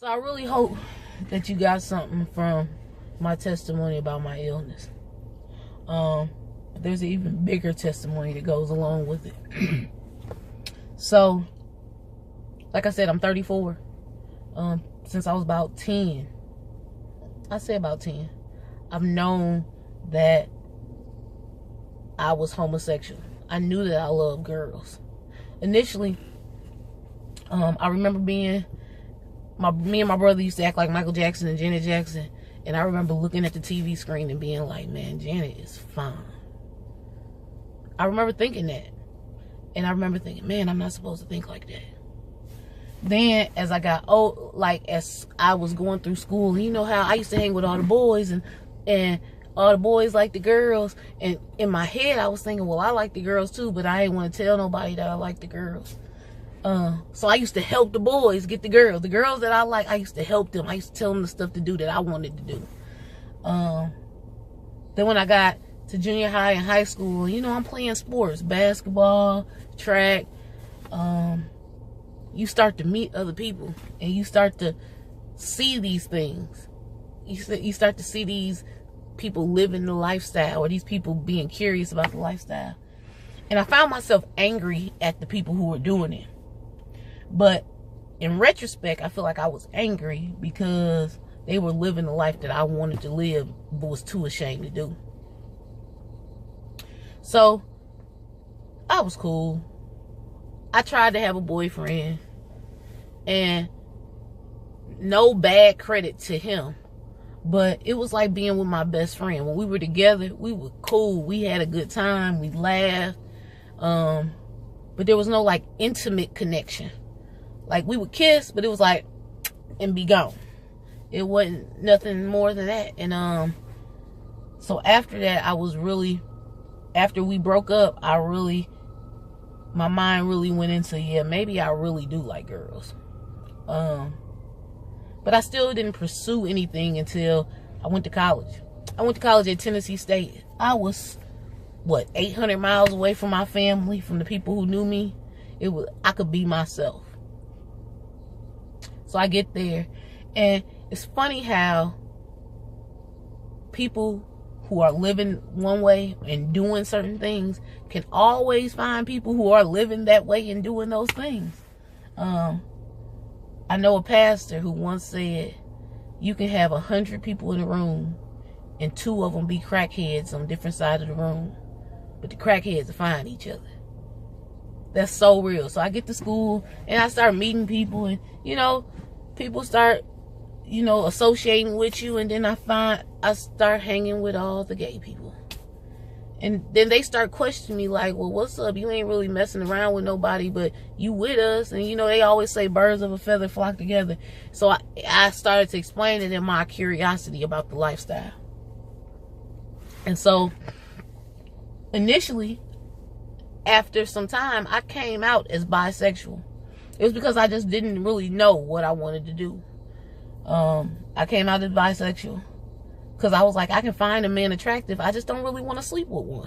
So I really hope that you got something from my testimony about my illness. There's an even bigger testimony that goes along with it. So, like I said, I'm 34. Since I was about 10, I say about 10, I've known that I was homosexual. I knew that I loved girls. Initially, I remember me and my brother used to act like Michael Jackson and Janet Jackson. And I remember looking at the TV screen and being like, man, Janet is fine. I remember thinking that. And I remember thinking, man, I'm not supposed to think like that. Then as I got old, like as I was going through school, you know how I used to hang with all the boys and all the boys like the girls. And in my head, I was thinking, well, I like the girls too, but I didn't want to tell nobody that I like the girls. So I used to help the boys get the girls. The girls that I like, I used to help them. I used to tell them the stuff to do that I wanted to do. Then when I got to junior high and high school, you know, I'm playing sports, basketball, track. You start to meet other people and you start to see these things. You start to see these people living the lifestyle, or these people being curious about the lifestyle. And I found myself angry at the people who were doing it. But in retrospect, I feel like I was angry because they were living the life that I wanted to live, but was too ashamed to do. So I was cool. I tried to have a boyfriend, and no bad credit to him, but it was like being with my best friend. When we were together, we were cool. We had a good time. We laughed. But there was no like intimate connection. Like we would kiss, but it was like, and be gone. It wasn't nothing more than that. And so after that, after we broke up, my mind really went into, yeah, maybe I really do like girls. But I still didn't pursue anything until I went to college. I went to college at Tennessee State. I was 800 miles away from my family, from the people who knew me. I could be myself. So I get there, and it's funny how people who are living one way and doing certain things can always find people who are living that way and doing those things. I know a pastor who once said, you can have 100 people in a room and 2 of them be crackheads on different sides of the room, but the crackheads will find each other. That's so real. So I get to school and I start meeting people, and you know, people start, you know, associating with you, and then I start hanging with all the gay people. And then they start questioning me like, well, what's up? You ain't really messing around with nobody, but you with us. And you know, they always say birds of a feather flock together. So I started to explain to them my curiosity about the lifestyle. And so initially, after some time, I came out as bisexual. It was because I just didn't really know what I wanted to do. I came out as bisexual because I was like, I can find a man attractive. I just don't really want to sleep with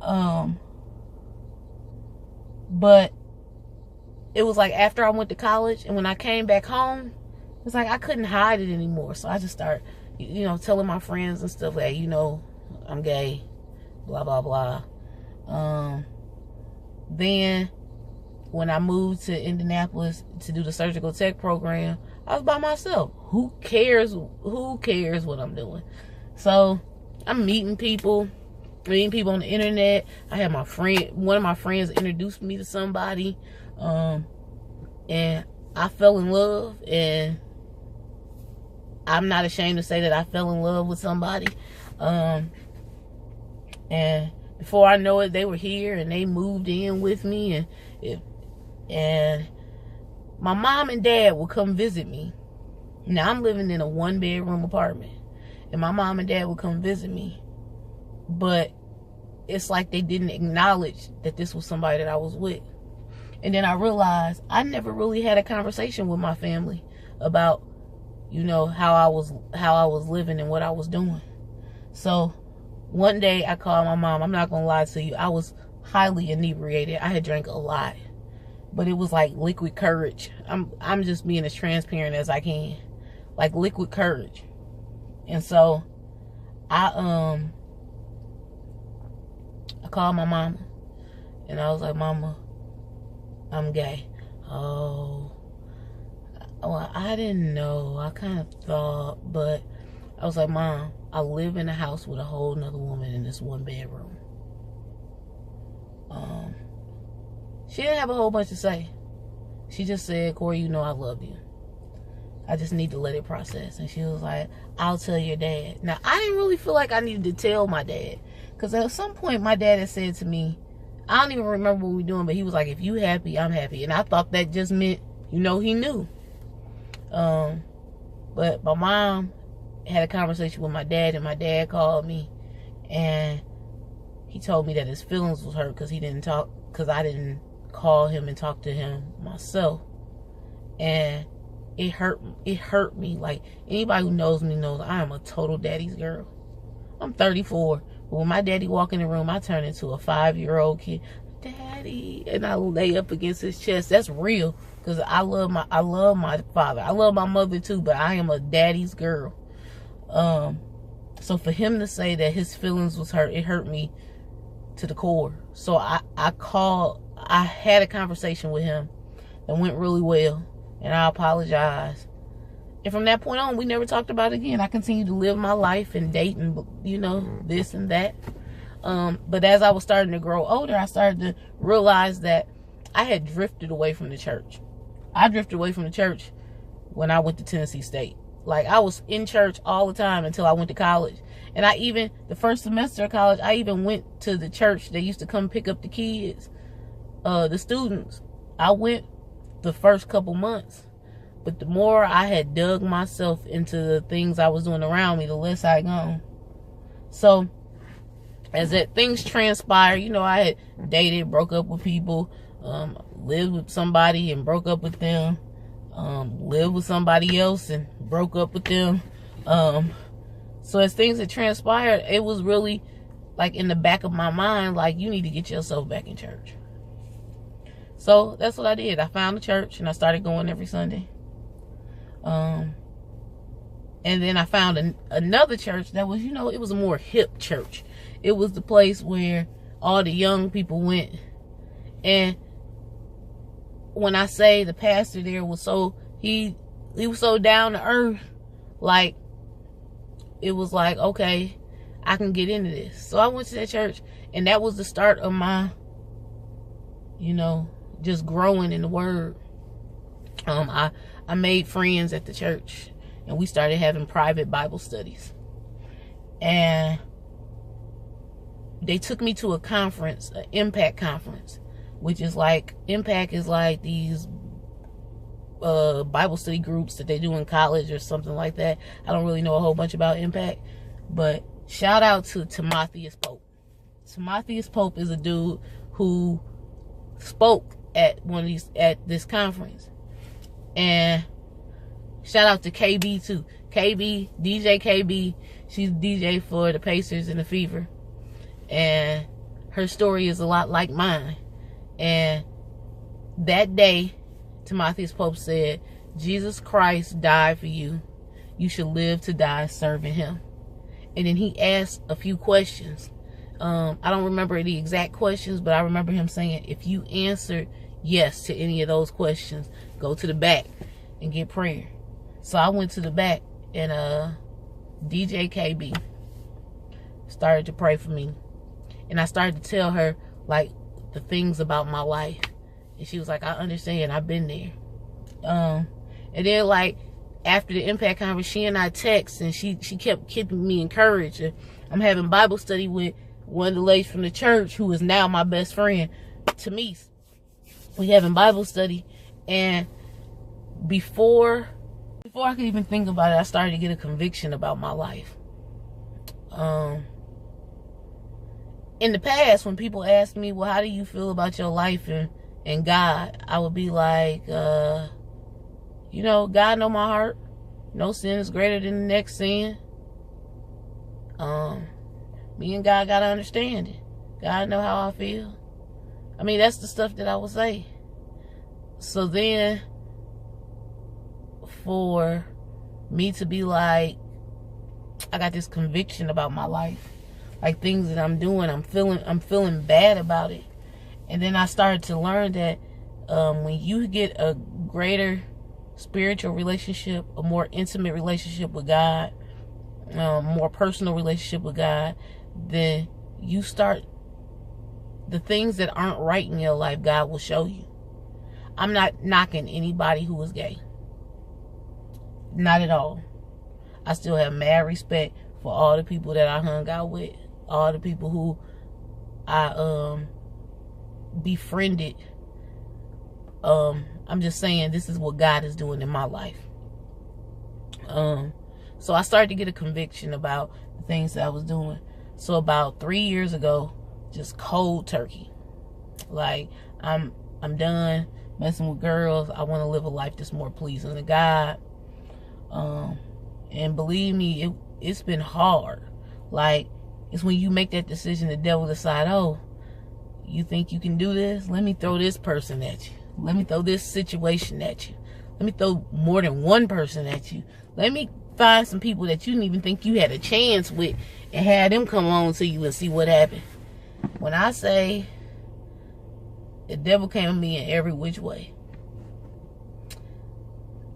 one. But it was like after I went to college and when I came back home, it's like I couldn't hide it anymore. So I just started, you know, telling my friends and stuff like, you know, I'm gay, blah, blah, blah. Then when I moved to Indianapolis to do the surgical tech program, I was by myself. Who cares? Who cares what I'm doing? So I'm meeting people on the internet. I had one of my friends introduced me to somebody, and I fell in love, and I'm not ashamed to say that I fell in love with somebody. And before I know it, they were here and they moved in with me, and my mom and dad would come visit me. Now I'm living in a 1-bedroom apartment, and my mom and dad would come visit me, but it's like they didn't acknowledge that this was somebody that I was with. And then I realized I never really had a conversation with my family about, you know, how I was living and what I was doing. So one day I called my mom. I'm not gonna lie to you, I was highly inebriated. I had drank a lot, but it was like liquid courage. I'm just being as transparent as I can. Like liquid courage. And so I called my mama and I was like, Mama, I'm gay. Oh, well, I didn't know. I kind of thought, but I was like, Mom, I live in a house with a whole nother woman in this one bedroom. She didn't have a whole bunch to say. She just said, Corey, you know I love you. I just need to let it process. And she was like, I'll tell your dad. Now, I didn't really feel like I needed to tell my dad. Because at some point, my dad had said to me, I don't even remember what we were doing, but he was like, if you happy, I'm happy. And I thought that just meant, you know, he knew. But my mom had a conversation with my dad, and my dad called me. And he told me that his feelings was hurt because he didn't talk, because I didn't call him and talk to him myself. And it hurt me. Like, anybody who knows me knows I am a total daddy's girl. I'm 34. But when my daddy walk in the room, I turn into a 5-year-old kid. Daddy. And I lay up against his chest. That's real. Because I love my father. I love my mother too, but I am a daddy's girl. So for him to say that his feelings was hurt, it hurt me to the core. So I had a conversation with him that went really well. And I apologize. And from that point on, we never talked about it again. I continued to live my life and date and, you know, this and that. But as I was starting to grow older, I started to realize that I had drifted away from the church. I drifted away from the church when I went to Tennessee State. Like, I was in church all the time until I went to college. And the first semester of college, I even went to the church. They used to come pick up the kids, the students. I went the first couple months, but the more I had dug myself into the things I was doing around me, the less I gone. So as that things transpired, you know, I had dated, broke up with people, lived with somebody and broke up with them, lived with somebody else and broke up with them. So as things had transpired, it was really like in the back of my mind, like, you need to get yourself back in church. So that's what I did. I found a church and I started going every Sunday. And then I found another church that was, you know, it was a more hip church. It was the place where all the young people went. And when I say the pastor there was so, he was so down to earth, like, it was like, okay, I can get into this. So I went to that church, and that was the start of my, you know, just growing in the word. I made friends at the church, and we started having private Bible studies. And they took me to a conference, an Impact conference, which is like, Impact is like these Bible study groups that they do in college or something like that. I don't really know a whole bunch about Impact, but shout out to Timotheus Pope. Timotheus Pope is a dude who spoke at this conference. And shout out to KB too. DJ KB, she's DJ for the Pacers and the Fever. And her story is a lot like mine. And that day, Timotheus Pope said, Jesus Christ died for you. You should live to die serving him. And then he asked a few questions. I don't remember the exact questions, but I remember him saying, if you answered yes to any of those questions, go to the back and get prayer. So I went to the back, and DJ KB started to pray for me. And I started to tell her, like, the things about my life. And she was like, I understand, I've been there. And then, like, after the Impact conference, she and I text, and she kept keeping me encouraged. I'm having Bible study with one of the ladies from the church, who is now my best friend, Tamise. We having Bible study, and before I could even think about it, I started to get a conviction about my life. In the past, when people ask me, well, how do you feel about your life and God, I would be like, you know, God know my heart. No sin is greater than the next sin. Me and God gotta understand it. God know how I feel. I mean, that's the stuff that I would say. So then for me to be like, I got this conviction about my life, like things that I'm doing, I'm feeling bad about it. And then I started to learn that when you get a greater spiritual relationship, a more intimate relationship with God, more personal relationship with God, then you start, the things that aren't right in your life, God will show you. I'm not knocking anybody who is gay. Not at all. I still have mad respect for all the people that I hung out with, all the people who I befriended. I'm just saying, this is what God is doing in my life. So I started to get a conviction about the things that I was doing. So about 3 years ago, just cold turkey. Like, I'm done messing with girls. I want to live a life that's more pleasing to God. And believe me, it's been hard. Like, it's when you make that decision, the devil decide, oh, you think you can do this? Let me throw this person at you. Let me throw this situation at you. Let me throw more than one person at you. Let me find some people that you didn't even think you had a chance with and have them come on to you and see what happened. When I say the devil came at me in every which way,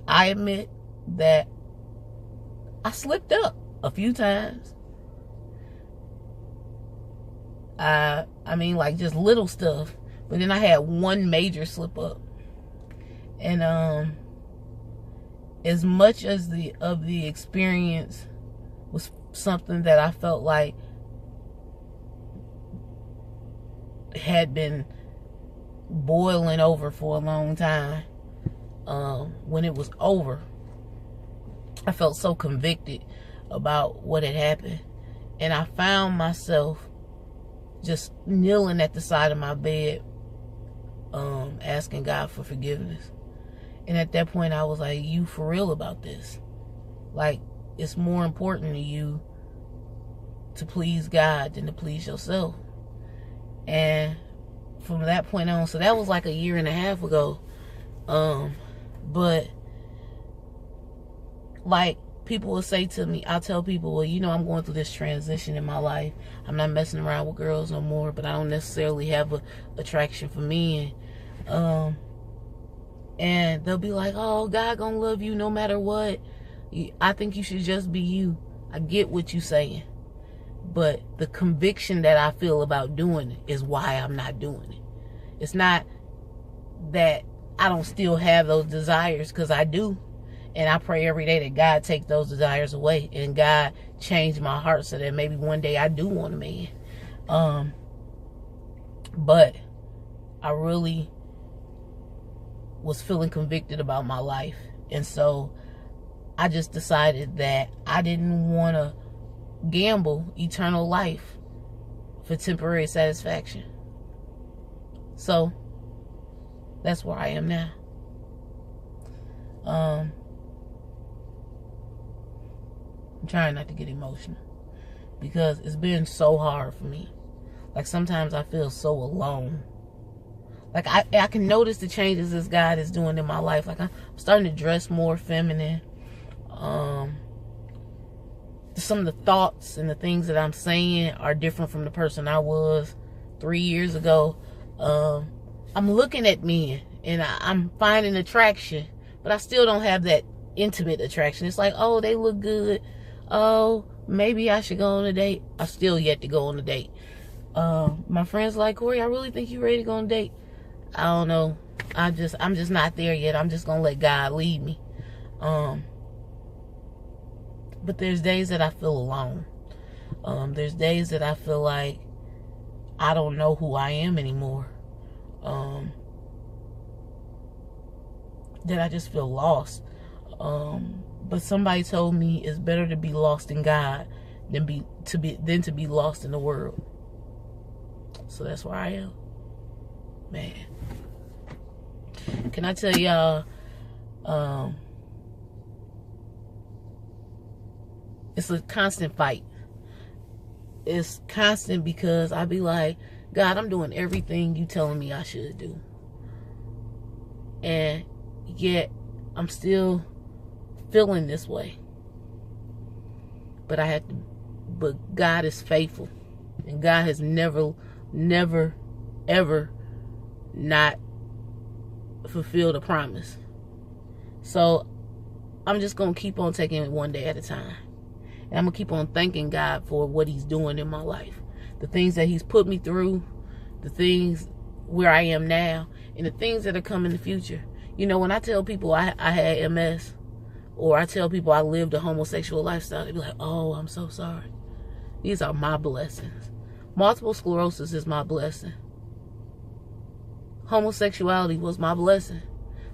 I admit that I slipped up a few times. I mean, like, just little stuff. But then I had one major slip up. And as much as the experience was something that I felt like had been boiling over for a long time, when it was over, I felt so convicted about what had happened. And I found myself just kneeling at the side of my bed, asking God for forgiveness. And at that point, I was like, you for real about this? Like, it's more important to you to please God than to please yourself. And from that point on, so that was like 1.5 years ago. But like, people will say to me, I'll tell people, well, you know, I'm going through this transition in my life. I'm not messing around with girls no more, but I don't necessarily have a attraction for men. And they'll be like, oh, God gonna love you no matter what. I think you should just be you. I get what you're saying. But the conviction that I feel about doing it is why I'm not doing it. It's not that I don't still have those desires, because I do. And I pray every day that God take those desires away and God change my heart so that maybe one day I do want a man. But I really was feeling convicted about my life. And so I just decided that I didn't want to gamble eternal life for temporary satisfaction. So that's where I am now. I'm trying not to get emotional because it's been so hard for me. Like, sometimes I feel so alone. Like, I can notice the changes this God is doing in my life. Like, I'm starting to dress more feminine. Some of the thoughts and the things that I'm saying are different from the person I was 3 years ago. I'm looking at men and I'm finding attraction, but I still don't have that intimate attraction. It's like, oh, they look good. Oh, maybe I should go on a date. I still yet to go on a date. My friends like, Corey, I really think you're ready to go on a date. I don't know. I'm just not there yet. I'm just gonna let God lead me. But there's days that I feel alone. There's days that I feel like I don't know who I am anymore. That I just feel lost. But somebody told me it's better to be lost in God than to be lost in the world. So that's where I am. Man. Can I tell y'all, it's a constant fight. It's constant because I be like, God, I'm doing everything you telling me I should do. And yet I'm still feeling this way. But but God is faithful. And God has never, ever not fulfilled a promise. So I'm just going to keep on taking it one day at a time. And I'm going to keep on thanking God for what he's doing in my life. The things that he's put me through, the things where I am now, and the things that are coming in the future. You know, when I tell people I had MS, or I tell people I lived a homosexual lifestyle, they be like, oh, I'm so sorry. These are my blessings. Multiple sclerosis is my blessing. Homosexuality was my blessing.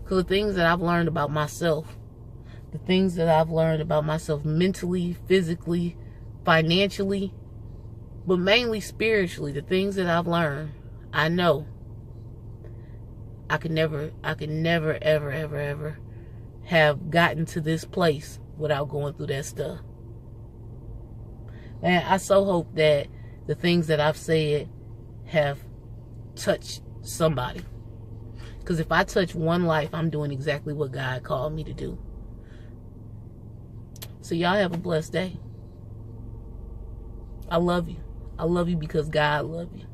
Because the things that I've learned about myself, the things that I've learned about myself mentally, physically, financially, but mainly spiritually, the things that I've learned, I know I could never, ever have gotten to this place without going through that stuff. And I so hope that the things that I've said have touched somebody. Because if I touch one life, I'm doing exactly what God called me to do. So y'all have a blessed day. I love you. I love you because God loves you.